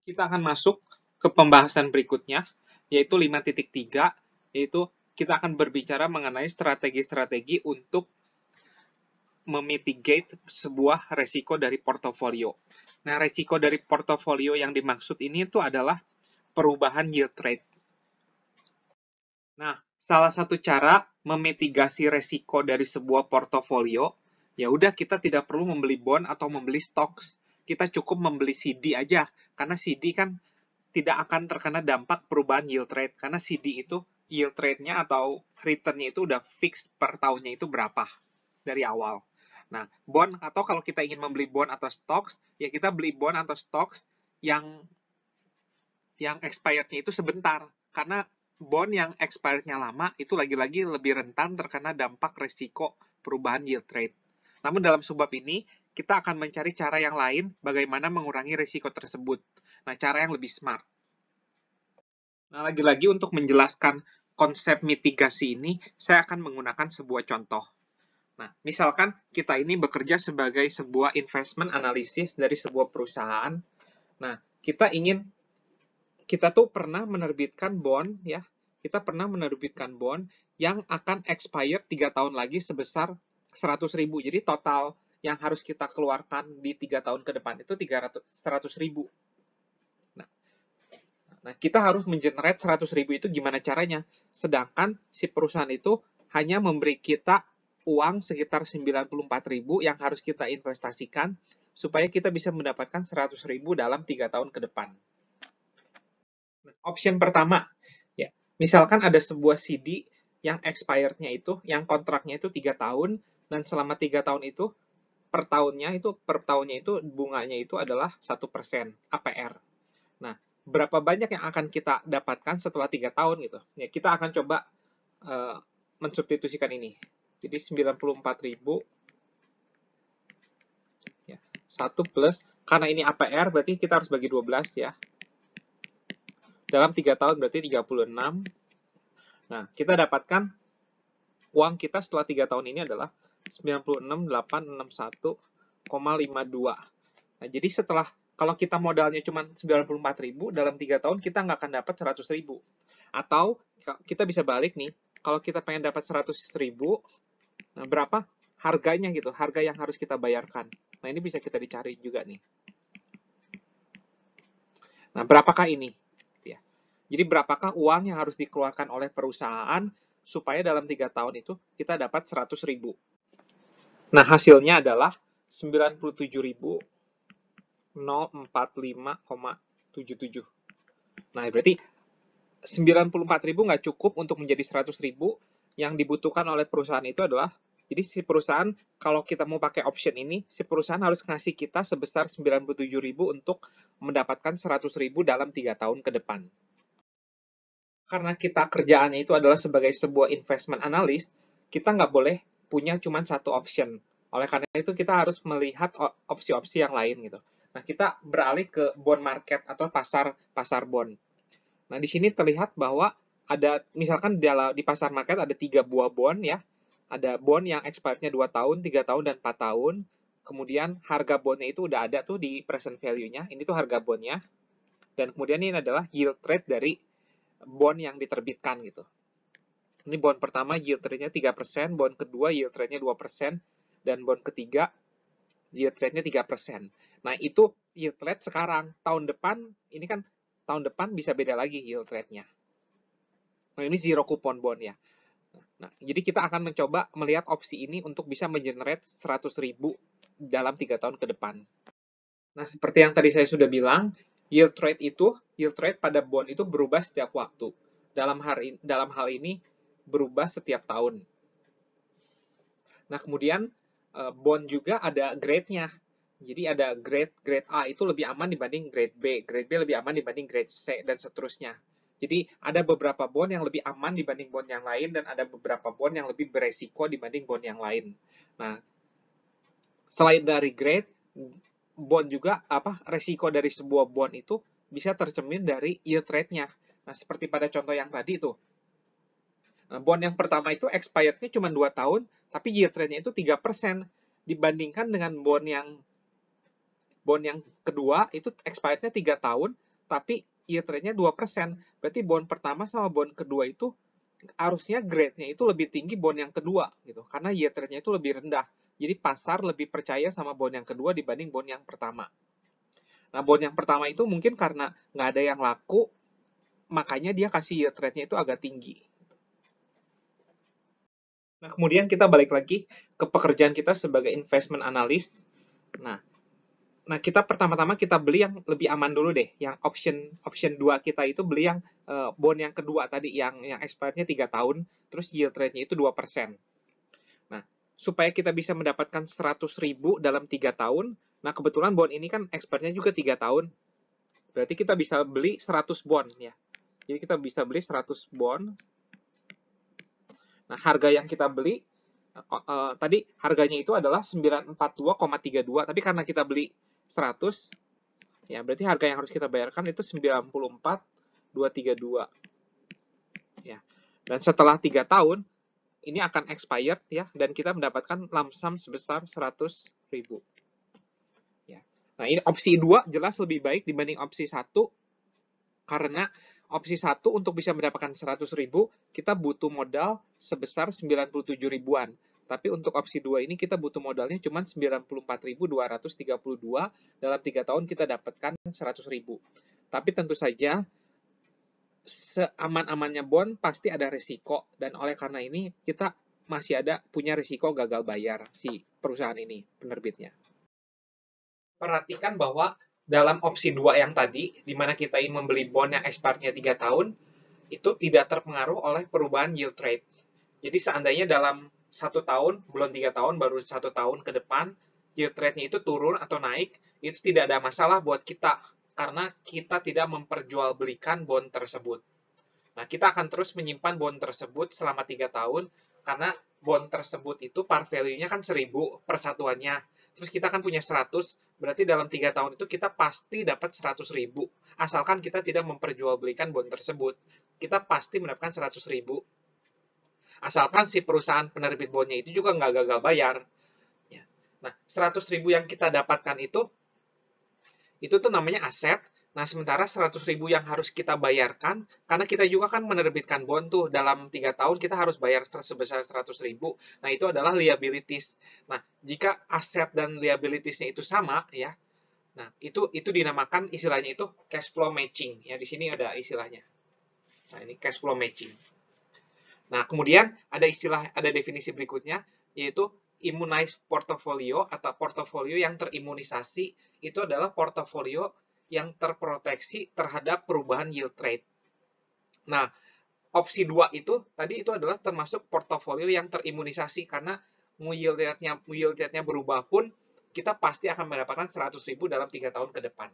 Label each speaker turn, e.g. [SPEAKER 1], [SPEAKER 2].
[SPEAKER 1] Kita akan masuk ke pembahasan berikutnya, yaitu 5.3, yaitu kita akan berbicara mengenai strategi-strategi untuk memitigate sebuah resiko dari portofolio. Nah, resiko dari portofolio yang dimaksud ini itu adalah perubahan yield rate. Nah, salah satu cara memitigasi resiko dari sebuah portofolio, ya udah kita tidak perlu membeli bond atau membeli stocks. Kita cukup membeli CD aja, karena CD kan tidak akan terkena dampak perubahan yield rate, karena CD itu yield rate-nya atau return-nya itu udah fix per tahunnya itu berapa dari awal. Nah, bond atau kalau kita ingin membeli bond atau stocks, ya kita beli bond atau stocks yang expired-nya itu sebentar, karena bond yang expired-nya lama itu lagi-lagi lebih rentan terkena dampak resiko perubahan yield rate. Namun dalam subbab ini, kita akan mencari cara yang lain bagaimana mengurangi risiko tersebut. Nah, cara yang lebih smart. Nah, lagi-lagi untuk menjelaskan konsep mitigasi ini, saya akan menggunakan sebuah contoh. Nah, misalkan kita ini bekerja sebagai sebuah investment analysis dari sebuah perusahaan. Nah, kita tuh pernah menerbitkan bond, ya. Kita pernah menerbitkan bond yang akan expire 3 tahun lagi sebesar 100.000. Jadi total yang harus kita keluarkan di 3 tahun ke depan itu 100.000. Nah, kita harus mengenerate 100.000 itu gimana caranya? Sedangkan si perusahaan itu hanya memberi kita uang sekitar 94.000 yang harus kita investasikan supaya kita bisa mendapatkan 100.000 dalam 3 tahun ke depan. Option pertama, ya, misalkan ada sebuah CD yang expired-nya itu, yang kontraknya itu 3 tahun, dan selama 3 tahun itu, per tahunnya itu bunganya itu adalah 1% APR. Nah, berapa banyak yang akan kita dapatkan setelah 3 tahun gitu. Ya, kita akan coba mensubstitusikan ini. Jadi 94.000 ya, 1 plus, karena ini APR berarti kita harus bagi 12 ya. Dalam 3 tahun berarti 36. Nah, kita dapatkan uang kita setelah 3 tahun ini adalah 96.861,52. Nah, jadi setelah kalau kita modalnya cuma 94.000, dalam 3 tahun kita nggak akan dapat 100.000. Atau kita bisa balik nih, kalau kita pengen dapat 100.000, nah berapa harganya gitu, harga yang harus kita bayarkan. Nah, ini bisa kita dicari juga nih. Nah, berapakah ini? Ya. Jadi berapakah uang yang harus dikeluarkan oleh perusahaan supaya dalam 3 tahun itu kita dapat 100.000. Nah, hasilnya adalah 97.045,77. Nah, berarti 94.000 nggak cukup untuk menjadi 100.000. Yang dibutuhkan oleh perusahaan itu adalah, jadi si perusahaan, kalau kita mau pakai option ini, si perusahaan harus ngasih kita sebesar 97.000 untuk mendapatkan 100.000 dalam 3 tahun ke depan. Karena kita kerjaannya itu adalah sebagai sebuah investment analyst, kita nggak boleh punya cuma satu option. Oleh karena itu kita harus melihat opsi-opsi yang lain gitu. Nah, kita beralih ke bond market atau pasar bond. Nah, di sini terlihat bahwa ada, misalkan di pasar market ada 3 buah bond ya. Ada bond yang expirednya 2 tahun, 3 tahun, dan 4 tahun. Kemudian harga bondnya itu udah ada tuh di present value-nya. Ini tuh harga bondnya. Dan kemudian ini adalah yield rate dari bond yang diterbitkan gitu. Ini bond pertama yield rate-nya 3%, bond kedua yield rate-nya 2%, dan bond ketiga yield rate-nya 3%. Nah, itu yield rate sekarang. Tahun depan, ini kan tahun depan bisa beda lagi yield rate-nya. Nah, ini zero coupon bond ya. Nah, jadi kita akan mencoba melihat opsi ini untuk bisa mengenerate 100.000 dalam 3 tahun ke depan. Nah, seperti yang tadi saya sudah bilang, yield rate pada bond itu berubah setiap waktu. Dalam hal ini berubah setiap tahun. Nah, kemudian bond juga ada grade-nya. Jadi ada grade A itu lebih aman dibanding grade B lebih aman dibanding grade C, dan seterusnya. Jadi ada beberapa bond yang lebih aman dibanding bond yang lain, dan ada beberapa bond yang lebih beresiko dibanding bond yang lain. Nah, selain dari grade, bond juga resiko dari sebuah bond itu bisa tercermin dari yield rate-nya. Nah, seperti pada contoh yang tadi tuh. Nah, bond yang pertama itu expired-nya cuma 2 tahun, tapi yield rate-nya itu 3%. Dibandingkan dengan bond yang kedua, itu expired-nya 3 tahun, tapi yield rate-nya 2%. Berarti bond pertama sama bond kedua itu harusnya grade-nya itu lebih tinggi bond yang kedua gitu. Karena yield rate-nya itu lebih rendah. Jadi pasar lebih percaya sama bond yang kedua dibanding bond yang pertama. Nah, bond yang pertama itu mungkin karena nggak ada yang laku, makanya dia kasih yield rate-nya itu agak tinggi. Nah, kemudian kita balik lagi ke pekerjaan kita sebagai investment analyst. Nah, kita pertama-tama kita beli yang lebih aman dulu deh. Yang option 2 kita itu beli yang bond yang kedua tadi, yang expirednya 3 tahun, terus yield rate-nya itu 2%. Nah, supaya kita bisa mendapatkan 100.000 dalam 3 tahun, nah kebetulan bond ini kan expirednya juga 3 tahun, berarti kita bisa beli 100 bond ya. Jadi kita bisa beli 100 bond. Nah, harga yang kita beli, tadi harganya itu adalah 942,32, tapi karena kita beli 100, ya berarti harga yang harus kita bayarkan itu 94.232. Ya. Dan setelah 3 tahun, ini akan expired ya, dan kita mendapatkan lump sum sebesar 100.000. Ya. Nah, ini opsi 2 jelas lebih baik dibanding opsi 1, karena opsi 1 untuk bisa mendapatkan 100.000, kita butuh modal sebesar 97 ribuan. Tapi untuk opsi 2 ini kita butuh modalnya cuma 94.232, dalam 3 tahun kita dapatkan 100.000. Tapi tentu saja, seaman-amannya bond pasti ada risiko, dan oleh karena ini kita masih punya risiko gagal bayar si perusahaan ini, penerbitnya. Perhatikan bahwa dalam opsi 2 yang tadi, di mana kita ingin membeli bond yang expirednya 3 tahun, itu tidak terpengaruh oleh perubahan yield rate. Jadi seandainya dalam 1 tahun, belum 3 tahun, baru 1 tahun ke depan, yield rate-nya itu turun atau naik, itu tidak ada masalah buat kita, karena kita tidak memperjualbelikan bond tersebut. Nah, kita akan terus menyimpan bond tersebut selama 3 tahun, karena bond tersebut itu par value-nya kan 1.000 persatuannya. Terus kita kan punya 100, berarti dalam 3 tahun itu kita pasti dapat 100.000. Asalkan kita tidak memperjualbelikan bond tersebut, kita pasti mendapatkan 100.000. Asalkan si perusahaan penerbit bondnya itu juga nggak gagal bayar. Nah, 100.000 yang kita dapatkan itu tuh namanya aset. Nah, sementara 100.000 yang harus kita bayarkan, karena kita juga kan menerbitkan bond tuh, dalam 3 tahun kita harus bayar sebesar 100.000. Nah, itu adalah liabilities. Nah, jika aset dan liabilitiesnya itu sama, ya, nah, itu dinamakan, istilahnya itu cash flow matching. Ya, di sini ada istilahnya. Nah, ini cash flow matching. Nah, kemudian ada definisi berikutnya, yaitu immunized portfolio atau portofolio yang terimunisasi. Itu adalah portofolio yang terproteksi terhadap perubahan yield rate. Nah, opsi 2 itu tadi itu adalah termasuk portofolio yang terimunisasi, karena mau yield rate-nya berubah pun, kita pasti akan mendapatkan 100.000 dalam 3 tahun ke depan.